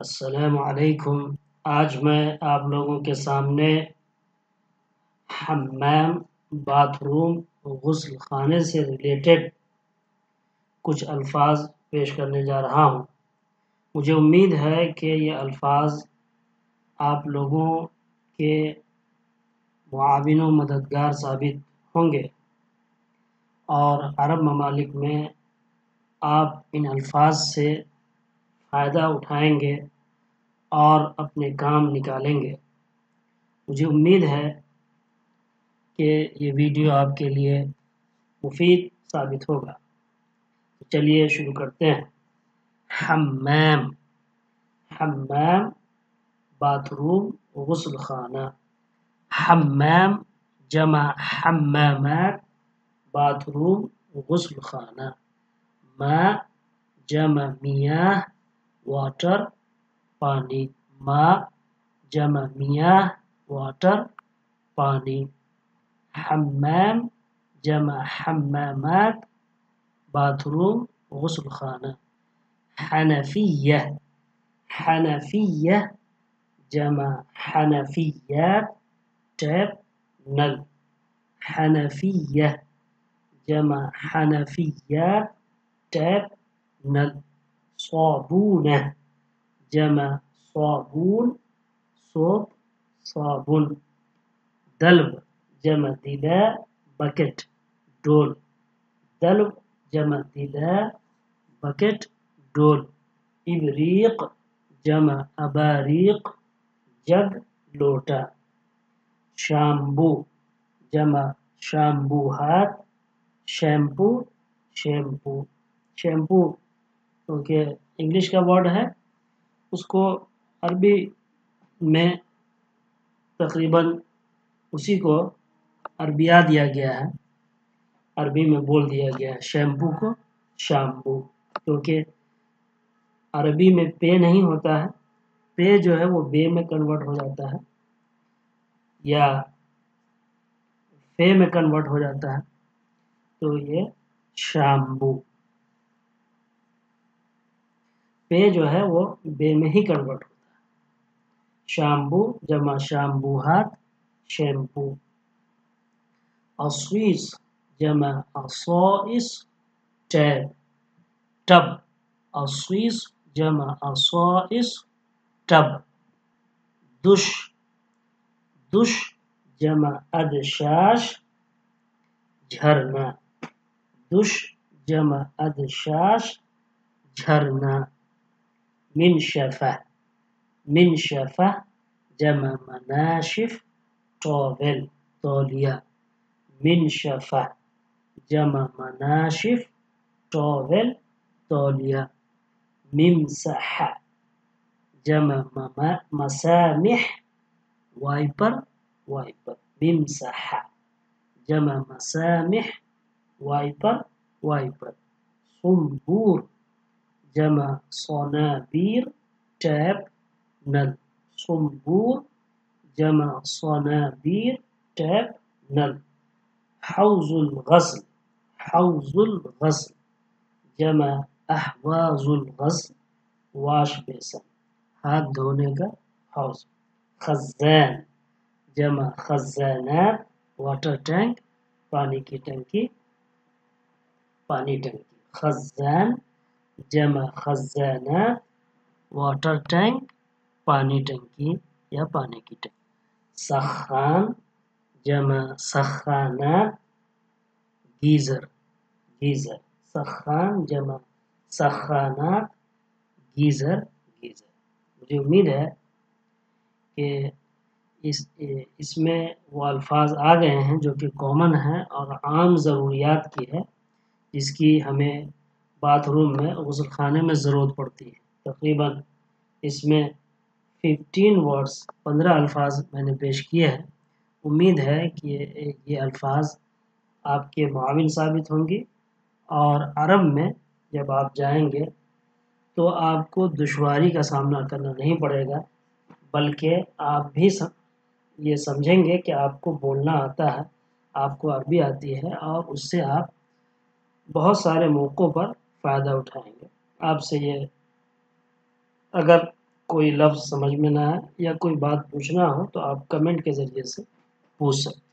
السلام علیکم۔ آج میں آپ لوگوں کے سامنے حمام، باتھ روم، غسل خانے سے ریلیٹڈ کچھ الفاظ پیش کرنے جا رہا ہوں۔ مجھے امید ہے کہ یہ الفاظ آپ لوگوں کے معاون و مددگار ثابت ہوں گے اور عرب ممالک میں آپ ان الفاظ سے فائدہ اٹھائیں گے اور اپنے کام نکالیں گے۔ مجھے امید ہے کہ یہ ویڈیو آپ کے لیے مفید ثابت ہوگا۔ چلیے شروع کرتے ہیں۔ حمام، حمام باتھ روم، غسل خانہ۔ حمام جمع حمامات، باتھ روم، غسل خانہ۔ ماء جمع میاہ، واٹر، پانی۔ ماء جمع میاہ، واٹر، پانی۔ حمام جمع حمامات، باتھ روم، غسل خانہ۔ حنفیہ، حنفیہ جمع حنفیات، ٹیپ، نل۔ حنفیہ جمع حنفیات، ٹیپ، نل۔ صابونہ جمع صابون، سوپ، صابن۔ دلو جمع دلو، بکٹ، ڈول۔ دلو جمع دلو، بکٹ، ڈول۔ ابریق جمع اباریق، جگ، لوٹا۔ شامبو جمع شامبوہات، شیمپو، شیمپو۔ شیمپو کیونکہ انگلش کا ورڈ ہے، اس کو عربی میں تقریباً اسی کو عربیہ دیا گیا ہے، عربی میں بول دیا گیا ہے شیمپو کو شامپو، کیونکہ عربی میں پے نہیں ہوتا ہے، پے جو ہے وہ بے میں کنورٹ ہو جاتا ہے یا فے میں کنورٹ ہو جاتا ہے، تو یہ شامبو، پے جو ہے وہ بے میں ہی کنورٹ ہوتا ہے۔ شامبو جمع شامبوہات، شیمپو۔ اصویص جمع اصائص، ٹیب، ٹب۔ اصویص جمع اصائص، ٹب۔ دش، دش جمع ادشاش، جھرنا۔ دش جمع ادشاش، جھرنا۔ منشفہ، منشفہ جمع مناشف، ٹاول، تولیہ۔ منشفہ جمع مناشف، ٹاول، تولیہ۔ ممسح جمع مسامح، وائپر، وائپر۔ ممسح جمع مسامح، وائپر، وائپر۔ صنبور جمع صنابیر، ٹیپ، نل۔ صنبور جمع صنابیر، ٹیپ، نل۔ حوض الغسل، حوض الغسل جمع احواض الغسل، واش بیسن، ہاتھ دھونے کا حوض۔ خزان جمع خزانات، واٹر ٹینک، پانی کی ٹنکی، پانی ٹنکی۔ خزان جمع خزانات، واٹر ٹینک، پانی ٹنکی یا پانی کی ٹنکی۔ سخان جمع سخانات، گیزر، گیزر۔ سخان جمع سخانات، گیزر، گیزر۔ مجھے امید ہے کہ اس میں وہ الفاظ آ گئے ہیں جو کہ کامن ہیں اور عام ضروریات کی ہے، جس کی ہمیں باتھ روم میں، غسل خانے میں ضرورت پڑتی ہے۔ تقریباً اس میں 15 ورڈز، 15 الفاظ میں نے پیش کیے ہیں۔ امید ہے کہ یہ الفاظ آپ کے معاون ثابت ہوں گی اور عرب میں جب آپ جائیں گے تو آپ کو دشواری کا سامنا کرنا نہیں پڑے گا، بلکہ آپ بھی یہ سمجھیں گے کہ آپ کو بولنا آتا ہے، آپ کو عربی آتی ہے اور اس سے آپ بہت سارے موقعوں پر فائدہ اٹھائیں گے۔ آپ سے یہ اگر کوئی لفظ سمجھ میں نہ آئے یا کوئی بات پوچھنا ہو تو آپ کمنٹ کے ذریعے سے پوچھ سکتے ہیں.